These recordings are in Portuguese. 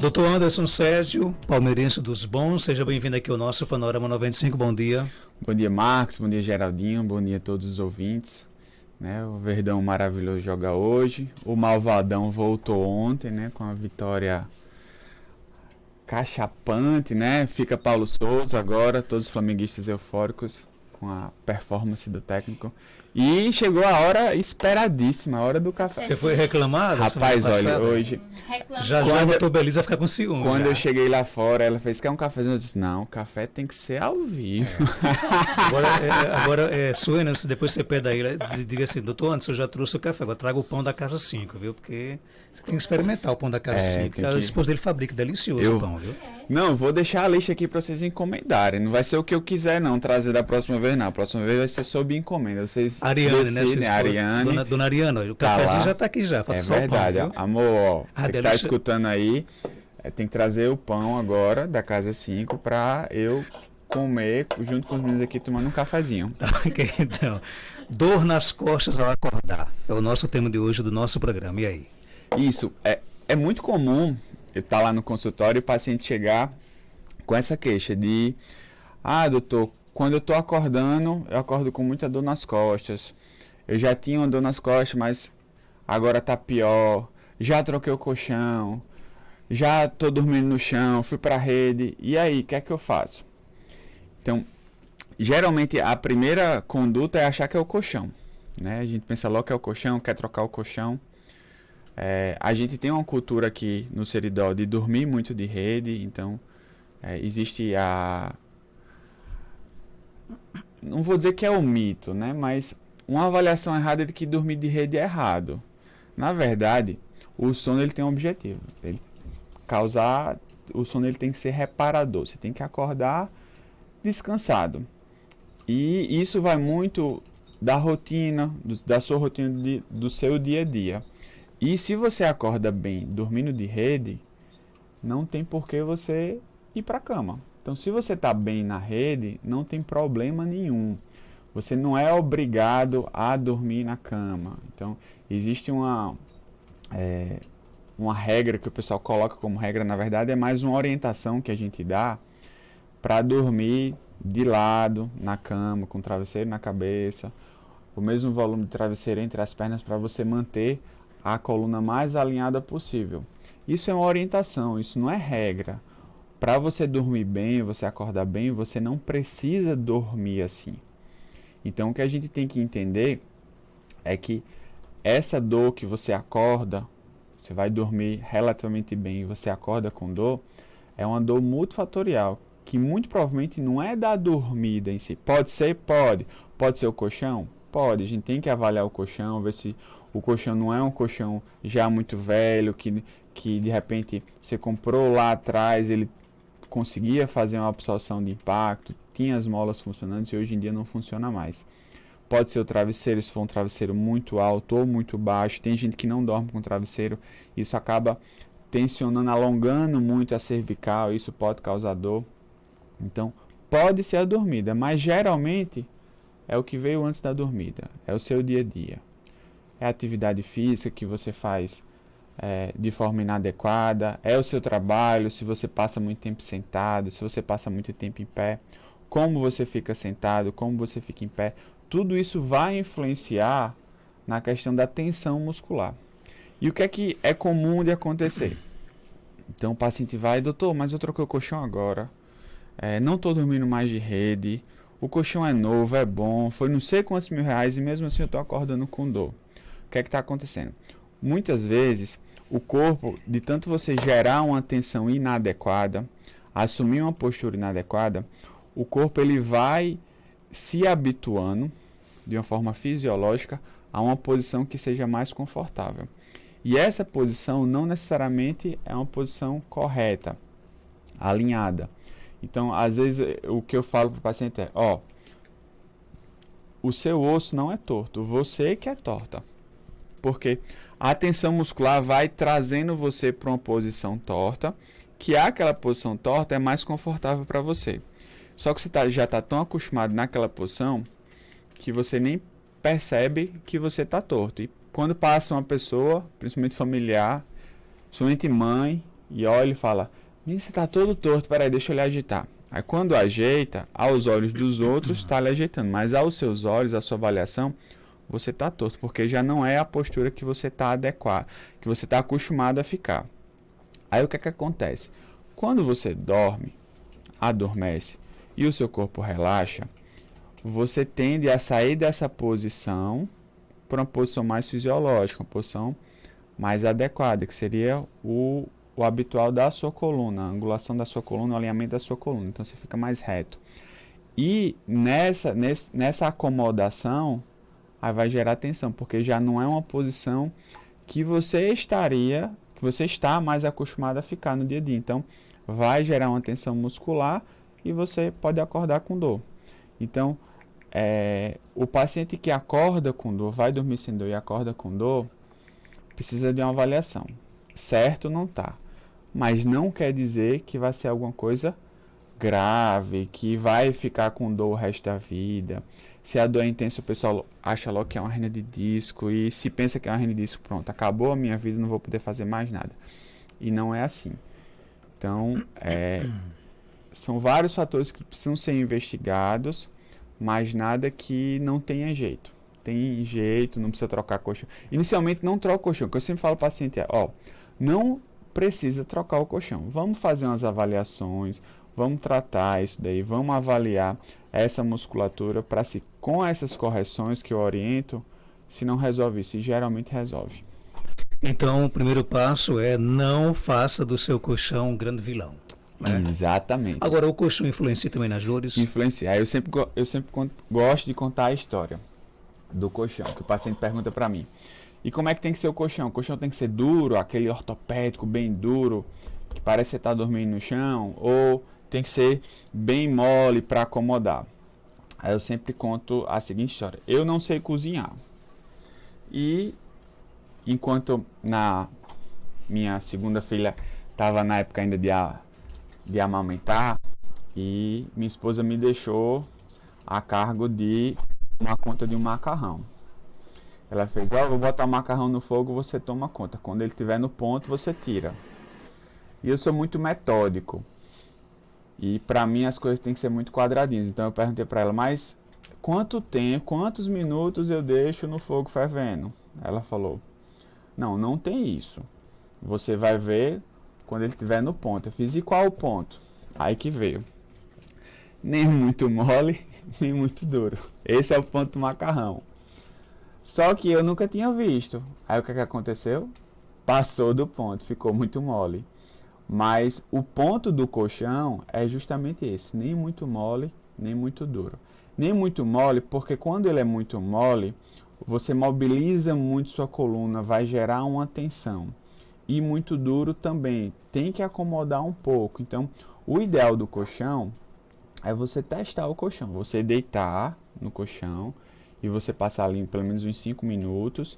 Doutor Anderson Sérgio, palmeirense dos bons, seja bem-vindo aqui ao nosso Panorama 95, bom dia. Bom dia, Marcos, bom dia, Geraldinho, bom dia a todos os ouvintes. Né, o Verdão maravilhoso joga hoje, o Malvadão voltou ontem, né, com a vitória cachapante, né, fica Paulo Souza agora, todos os flamenguistas eufóricos com a performance do técnico. E chegou a hora esperadíssima, a hora do café. Você foi reclamado? Rapaz, olha, hoje... Já o doutor Belisa vai ficar com ciúme. Quando eu cheguei lá fora, ela fez, quer um cafezinho? Eu disse, não, o café tem que ser ao vivo. Agora Suena, depois você pede aí, diga assim, doutor Anderson, eu já trouxe o café, agora traga o pão da Casa 5, viu? Porque você tem que experimentar o pão da Casa 5, que a esposa dele fabrica, delicioso o pão, viu? Não, vou deixar a lista aqui para vocês encomendarem. Não vai ser o que eu quiser, não, trazer da próxima vez, não. A próxima vez vai ser sob encomenda. Vocês Ariane, decidem, né? Ariane. Dona Ariane, o cafezinho lá. Já tá aqui já, falta só verdade, o pão, amor, ó, você que tá escutando aí, tem que trazer o pão agora da Casa 5 para eu comer junto com os meninos aqui tomando um cafezinho. Ok, então, dor nas costas ao acordar. É o nosso tema de hoje do nosso programa. E aí? Isso, é muito comum eu estar lá no consultório e o paciente chegar com essa queixa de, doutor, quando eu estou acordando, eu acordo com muita dor nas costas. Eu já tinha uma dor nas costas, mas agora tá pior. Já troquei o colchão, já estou dormindo no chão, fui para a rede. E aí, o que é que eu faço? Então, geralmente a primeira conduta é achar que é o colchão, né? A gente pensa logo que é o colchão, quer trocar o colchão. A gente tem uma cultura aqui no Seridó de dormir muito de rede, então existe não vou dizer que é o mito, né? Mas uma avaliação errada de que dormir de rede é errado. Na verdade, o sono ele tem um objetivo. O sono ele tem que ser reparador. Você tem que acordar descansado. E isso vai muito da rotina, da sua rotina do seu dia a dia. E se você acorda bem dormindo de rede, não tem por que você ir para a cama. Então, se você está bem na rede, não tem problema nenhum. Você não é obrigado a dormir na cama. Então, existe uma regra que o pessoal coloca como regra, na verdade, é mais uma orientação que a gente dá para dormir de lado, na cama, com o travesseiro na cabeça, o mesmo volume de travesseiro entre as pernas para você manter a coluna mais alinhada possível. Isso é uma orientação, isso não é regra. Para você dormir bem, você acordar bem, você não precisa dormir assim. Então, o que a gente tem que entender é que essa dor que você acorda, você vai dormir relativamente bem e você acorda com dor, é uma dor multifatorial, que muito provavelmente não é da dormida em si. Pode ser? Pode. Pode ser o colchão? Pode. A gente tem que avaliar o colchão, ver se o colchão não é um colchão já muito velho, que de repente você comprou lá atrás, ele conseguia fazer uma absorção de impacto, tinha as molas funcionando e hoje em dia não funciona mais. Pode ser o travesseiro, se for um travesseiro muito alto ou muito baixo. Tem gente que não dorme com travesseiro, isso acaba tensionando, alongando muito a cervical, isso pode causar dor. Então, pode ser a dormida, mas geralmente é o que veio antes da dormida, é o seu dia a dia. É a atividade física que você faz de forma inadequada, é o seu trabalho, se você passa muito tempo sentado, se você passa muito tempo em pé, como você fica sentado, como você fica em pé, tudo isso vai influenciar na questão da tensão muscular. E o que é comum de acontecer? Então o paciente vai, doutor, mas eu troquei o colchão agora, não estou dormindo mais de rede, o colchão é novo, é bom, foi não sei quantos R$1.000 e mesmo assim eu estou acordando com dor. O que é que está acontecendo? Muitas vezes, o corpo, de tanto você gerar uma tensão inadequada, assumir uma postura inadequada, o corpo ele vai se habituando, de uma forma fisiológica, a uma posição que seja mais confortável. E essa posição não necessariamente é uma posição correta, alinhada. Então, às vezes, o que eu falo para o paciente é, o seu osso não é torto, você que é torta. Porque a tensão muscular vai trazendo você para uma posição torta, que aquela posição torta é mais confortável para você. Só que você já está tão acostumado naquela posição que você nem percebe que você está torto. E quando passa uma pessoa, principalmente familiar, principalmente mãe e olha e fala, menino, você tá todo torto, peraí, deixa eu lhe agitar. Aí quando ajeita, aos olhos dos outros está lhe ajeitando, mas aos seus olhos, a sua avaliação, você está torto, porque já não é a postura que você está adequado, que você está acostumado a ficar. Aí o que é que acontece? Quando você dorme, adormece e o seu corpo relaxa, você tende a sair dessa posição para uma posição mais fisiológica, uma posição mais adequada, que seria o habitual da sua coluna, a angulação da sua coluna, o alinhamento da sua coluna. Então você fica mais reto. E nessa acomodação, aí vai gerar tensão, porque já não é uma posição que você está mais acostumado a ficar no dia a dia. Então vai gerar uma tensão muscular e você pode acordar com dor. Então, o paciente que acorda com dor, vai dormir sem dor e acorda com dor, precisa de uma avaliação. Certo não tá, mas não quer dizer que vai ser alguma coisa grave, que vai ficar com dor o resto da vida. Se a dor é intensa, o pessoal acha logo que é uma hernia de disco, e se pensa que é uma hernia de disco, pronto, acabou a minha vida, não vou poder fazer mais nada. E não é assim. Então, são vários fatores que precisam ser investigados, mas nada que não tenha jeito. Tem jeito, não precisa trocar colchão. Inicialmente não troca o colchão. O que eu sempre falo para o paciente não precisa trocar o colchão. Vamos fazer umas avaliações, vamos tratar isso daí, vamos avaliar essa musculatura para se, com essas correções que eu oriento, se não resolve isso, e geralmente resolve. Então, o primeiro passo é não faça do seu colchão um grande vilão. Né? Exatamente. Agora, o colchão influencia também nas dores? Influencia. Eu sempre gosto de contar a história do colchão, que o paciente pergunta para mim. E como é que tem que ser o colchão? O colchão tem que ser duro, aquele ortopédico bem duro, que parece que você está dormindo no chão, ou tem que ser bem mole para acomodar? Aí eu sempre conto a seguinte história. Eu não sei cozinhar. E enquanto minha segunda filha estava na época ainda de amamentar, e minha esposa me deixou a cargo de tomar conta de um macarrão. Ela fez, vou botar o macarrão no fogo, você toma conta. Quando ele estiver no ponto, você tira. E eu sou muito metódico. E para mim as coisas têm que ser muito quadradinhas. Então eu perguntei para ela, mas quanto tempo, quantos minutos eu deixo no fogo fervendo? Ela falou, não tem isso. Você vai ver quando ele estiver no ponto. Eu fiz, e qual o ponto? Aí que veio. Nem muito mole, nem muito duro. Esse é o ponto do macarrão. Só que eu nunca tinha visto. Aí o que aconteceu? Passou do ponto, ficou muito mole. Mas o ponto do colchão é justamente esse. Nem muito mole, nem muito duro. Nem muito mole, porque quando ele é muito mole, você mobiliza muito sua coluna, vai gerar uma tensão. E muito duro também, tem que acomodar um pouco. Então, o ideal do colchão é você testar o colchão. Você deitar no colchão e você passar ali pelo menos uns 5 minutos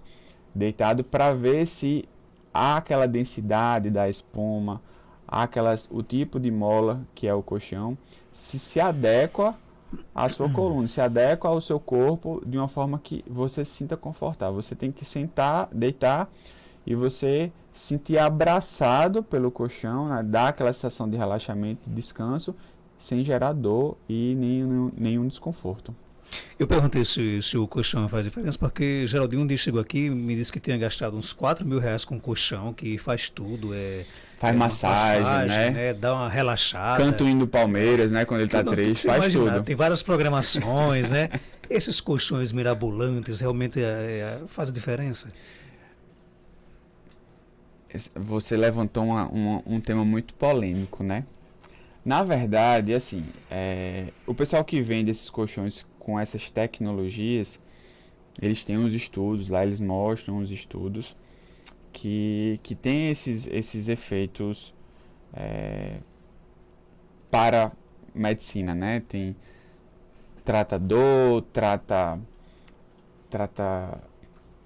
deitado para ver se há aquela densidade da espuma, há o tipo de mola que é o colchão, se adequa à sua coluna, se adequa ao seu corpo de uma forma que você se sinta confortável. Você tem que sentar, deitar e você sentir abraçado pelo colchão, né? Dar aquela sensação de relaxamento, de descanso, sem gerar dor e nenhum desconforto. Eu perguntei se o colchão faz diferença, porque Geraldinho um dia chegou aqui e me disse que tinha gastado uns 4 mil reais com colchão, que faz tudo, faz massagem, né? Dá uma relaxada. Canta o hino do Palmeiras, né? Quando ele tá triste, faz tudo. Tem várias programações, né? Esses colchões mirabolantes realmente fazem diferença? Você levantou um tema muito polêmico, né? Na verdade, assim, o pessoal que vende esses colchões com essas tecnologias, eles têm uns estudos lá, eles mostram os estudos que tem esses efeitos para medicina, né? Trata dor, trata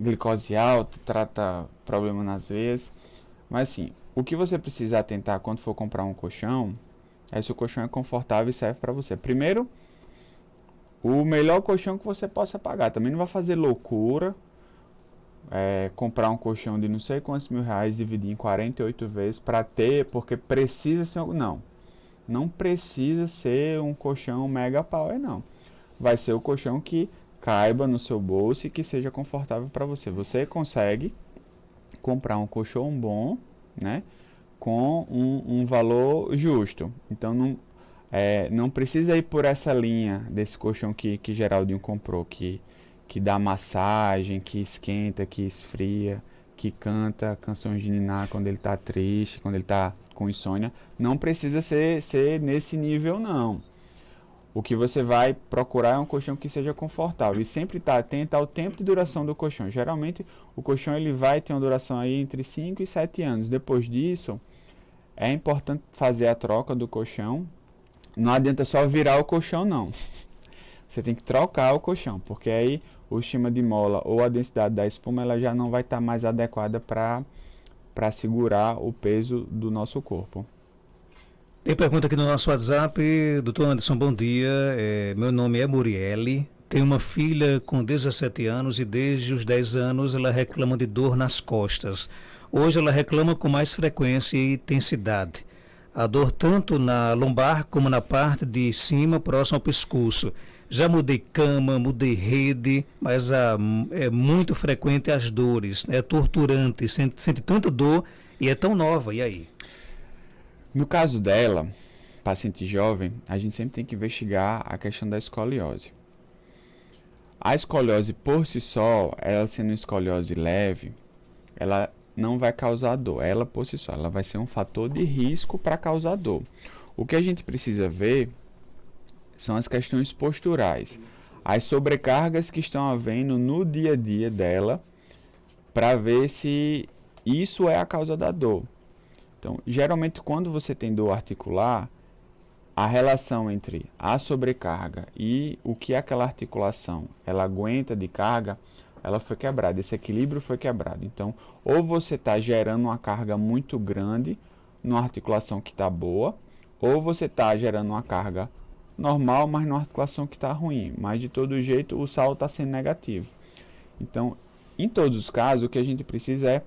glicose alta, trata problema nas veias. Mas assim, o que você precisa atentar quando for comprar um colchão é se o colchão é confortável e serve para você. Primeiro, o melhor colchão que você possa pagar. Também não vai fazer loucura. comprar um colchão de não sei quantos mil reais, dividir em 48 vezes para ter, porque precisa ser... Não precisa ser um colchão mega power, não. Vai ser o colchão que caiba no seu bolso e que seja confortável para você. Você consegue comprar um colchão bom, né, com um valor justo. Então não precisa ir por essa linha desse colchão que Geraldinho comprou, que dá massagem, que esquenta, que esfria, que canta canções de niná quando ele está triste, quando ele está com insônia. Não precisa ser nesse nível, não. O que você vai procurar é um colchão que seja confortável e sempre estar atento ao tempo de duração do colchão. Geralmente o colchão ele vai ter uma duração aí entre 5 e 7 anos. Depois disso, é importante fazer a troca do colchão. Não adianta só virar o colchão, não. Você tem que trocar o colchão, porque aí o estima de mola ou a densidade da espuma ela já não vai estar mais adequada para segurar o peso do nosso corpo. Tem pergunta aqui no nosso WhatsApp. Doutor Anderson, bom dia. Meu nome é Muriele. Tenho uma filha com 17 anos e desde os 10 anos ela reclama de dor nas costas. Hoje ela reclama com mais frequência e intensidade. A dor tanto na lombar como na parte de cima, próximo ao pescoço. Já mudei cama, mudei rede, mas é muito frequente as dores. É torturante, sente tanta dor e é tão nova. E aí? No caso dela, paciente jovem, a gente sempre tem que investigar a questão da escoliose. A escoliose por si só, ela sendo uma escoliose leve, ela não vai causar dor. Ela por si só, ela vai ser um fator de risco para causar dor. O que a gente precisa ver são as questões posturais, as sobrecargas que estão havendo no dia a dia dela, para ver se isso é a causa da dor. Então, geralmente, quando você tem dor articular, a relação entre a sobrecarga e o que aquela articulação ela aguenta de carga, ela foi quebrada, esse equilíbrio foi quebrado. Então, ou você está gerando uma carga muito grande numa articulação que está boa, ou você está gerando uma carga normal, mas numa articulação que está ruim. Mas, de todo jeito, o saldo está sendo negativo. Então, em todos os casos, o que a gente precisa é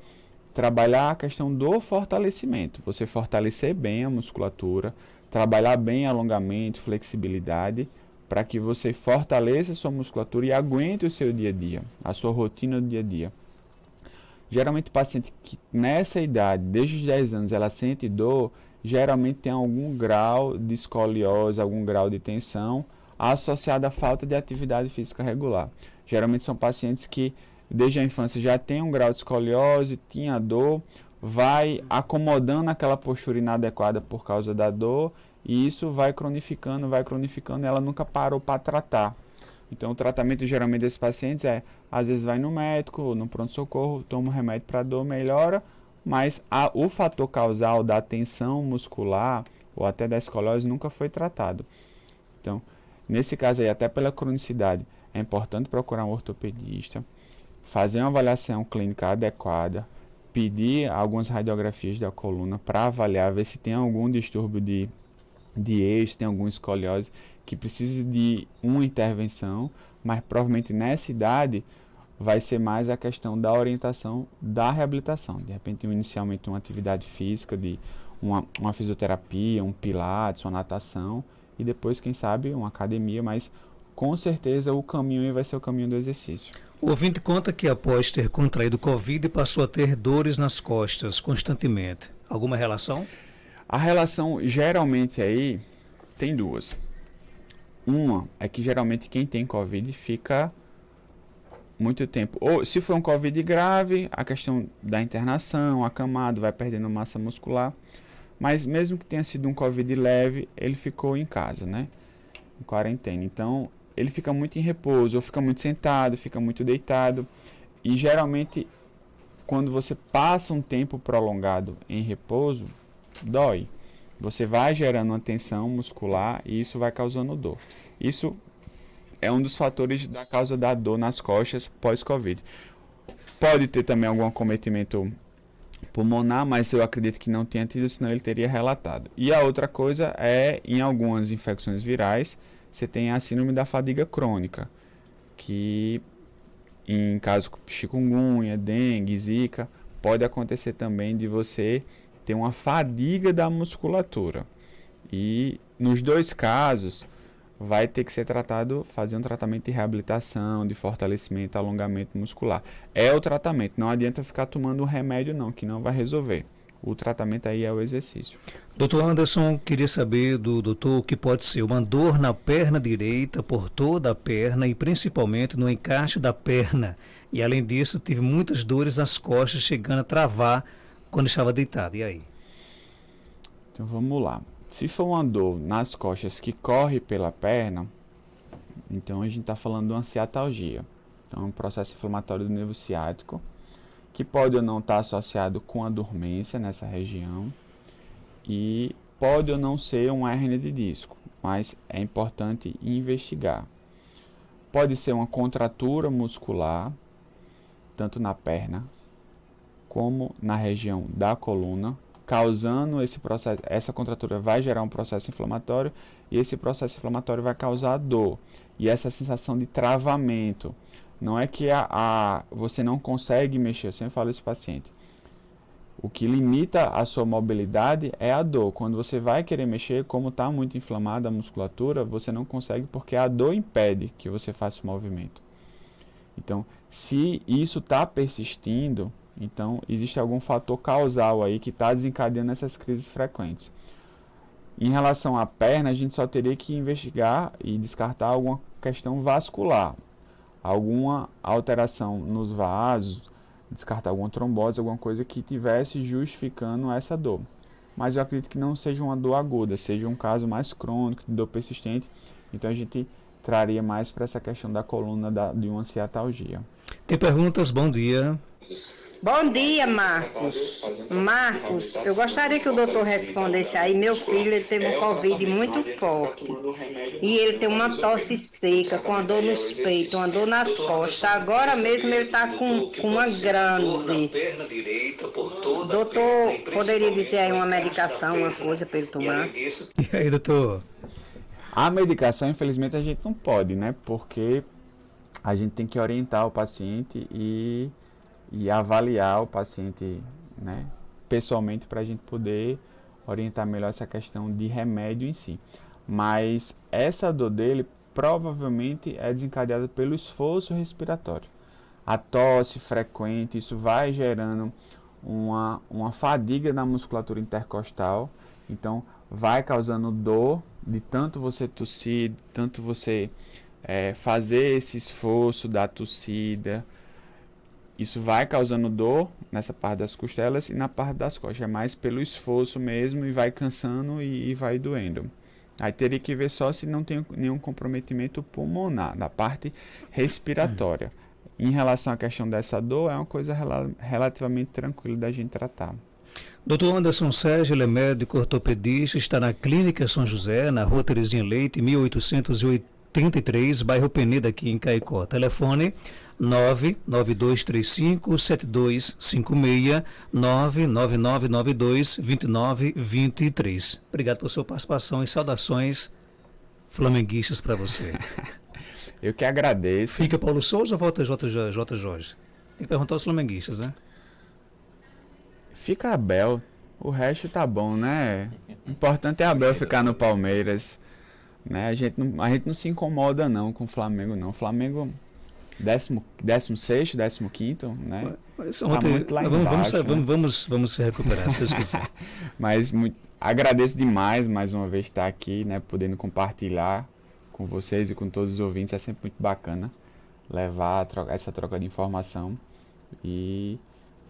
trabalhar a questão do fortalecimento. Você fortalecer bem a musculatura, trabalhar bem alongamento, flexibilidade, para que você fortaleça a sua musculatura e aguente o seu dia a dia, a sua rotina do dia a dia. Geralmente o paciente que nessa idade, desde os 10 anos, ela sente dor, geralmente tem algum grau de escoliose, algum grau de tensão associado à falta de atividade física regular. Geralmente são pacientes que desde a infância já tem um grau de escoliose, tinha dor, vai acomodando aquela postura inadequada por causa da dor e isso vai cronificando e ela nunca parou para tratar. Então o tratamento geralmente desses pacientes às vezes vai no médico, no pronto-socorro, toma um remédio para dor, melhora, mas o fator causal da tensão muscular ou até da escoliose nunca foi tratado. Então, nesse caso aí, até pela cronicidade, é importante procurar um ortopedista, fazer uma avaliação clínica adequada, pedir algumas radiografias da coluna para avaliar, ver se tem algum distúrbio de eixo, tem alguma escoliose que precise de uma intervenção, mas provavelmente nessa idade vai ser mais a questão da orientação da reabilitação. De repente, inicialmente uma atividade física, de uma fisioterapia, um pilates, uma natação, e depois, quem sabe, uma academia, mas com certeza o caminho vai ser o caminho do exercício. O ouvinte conta que após ter contraído Covid passou a ter dores nas costas constantemente. Alguma relação? A relação geralmente aí tem duas. Uma é que geralmente quem tem Covid fica muito tempo. Ou se for um Covid grave, a questão da internação, acamado, vai perdendo massa muscular. Mas mesmo que tenha sido um Covid leve, ele ficou em casa, né? Em quarentena. Então, ele fica muito em repouso, ou fica muito sentado, fica muito deitado. E geralmente, quando você passa um tempo prolongado em repouso, dói. Você vai gerando uma tensão muscular e isso vai causando dor. Isso é um dos fatores da causa da dor nas costas pós-Covid. Pode ter também algum acometimento pulmonar, mas eu acredito que não tenha tido, senão ele teria relatado. E a outra coisa é, em algumas infecções virais, você tem a síndrome da fadiga crônica, que em caso de chikungunya, dengue, zika, pode acontecer também de você ter uma fadiga da musculatura. E nos dois casos, vai ter que ser tratado, fazer um tratamento de reabilitação, de fortalecimento, alongamento muscular. É o tratamento, não adianta ficar tomando um remédio não, que não vai resolver. O tratamento aí é o exercício. Doutor Anderson, queria saber do doutor o que pode ser uma dor na perna direita, por toda a perna e principalmente no encaixe da perna. E além disso, tive muitas dores nas costas, chegando a travar quando estava deitado. E aí? Então vamos lá. Se for uma dor nas costas que corre pela perna, então a gente está falando de uma ciatalgia. Então é um processo inflamatório do nervo ciático, que pode ou não estar associado com a dormência nessa região e pode ou não ser uma hérnia de disco, mas é importante investigar. Pode ser uma contratura muscular, tanto na perna como na região da coluna, causando esse processo. Essa contratura vai gerar um processo inflamatório e esse processo inflamatório vai causar dor e essa sensação de travamento. Não é que você não consegue mexer, eu sempre falo isso para o paciente. O que limita a sua mobilidade é a dor. Quando você vai querer mexer, como está muito inflamada a musculatura, você não consegue porque a dor impede que você faça o movimento. Então, se isso está persistindo, então existe algum fator causal aí que está desencadeando essas crises frequentes. Em relação à perna, a gente só teria que investigar e descartar alguma questão vascular. Alguma alteração nos vasos, descartar alguma trombose, alguma coisa que tivesse justificando essa dor. Mas eu acredito que não seja uma dor aguda, seja um caso mais crônico, de dor persistente. Então a gente traria mais para essa questão da coluna de uma ciatalgia. Tem perguntas? Bom dia. Bom dia, Marcos. Marcos, eu gostaria que o doutor respondesse aí. Meu filho, ele teve um Covid muito forte. E ele tem uma tosse seca, com a dor nos peitos, uma dor nas costas. Agora mesmo ele está com uma grande. Doutor, poderia dizer aí uma medicação, uma coisa para ele tomar? E aí, doutor? A medicação, infelizmente, a gente não pode, né? Porque a gente tem que orientar o paciente e avaliar o paciente, né, pessoalmente para a gente poder orientar melhor essa questão de remédio em si. Mas essa dor dele provavelmente é desencadeada pelo esforço respiratório. A tosse frequente, isso vai gerando uma fadiga na musculatura intercostal, então vai causando dor de tanto você tossir, tanto você fazer esse esforço da tossida. Isso vai causando dor nessa parte das costelas e na parte das costas. É mais pelo esforço mesmo e vai cansando e vai doendo. Aí teria que ver só se não tem nenhum comprometimento pulmonar, da parte respiratória. Em relação à questão dessa dor, é uma coisa relativamente tranquila da gente tratar. Dr. Anderson Sérgio, ele é médico ortopedista, está na Clínica São José, na Rua Terezinha Leite, 1883, bairro Peneda, aqui em Caicó. Telefone 99235-7256, 99992-2923. Obrigado pela sua participação e saudações flamenguistas para você. Eu que agradeço. Fica Paulo Souza ou volta J. Jorge? Tem que perguntar aos flamenguistas, né? Fica Abel. O resto tá bom, né? O importante é Abel ficar no Palmeiras. Né? A gente não se incomoda não com o Flamengo, não. O Flamengo 16º, 15º, né? Tá muito lá embaixo, vamos se recuperar, se Deus quiser. Mas agradeço demais mais uma vez estar aqui, né? Podendo compartilhar com vocês e com todos os ouvintes. É sempre muito bacana levar essa troca de informação. E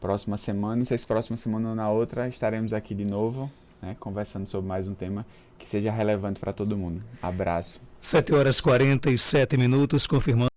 próxima semana, não sei se próxima semana ou na outra, estaremos aqui de novo, né? Conversando sobre mais um tema que seja relevante para todo mundo. Abraço. 7h47, confirmando.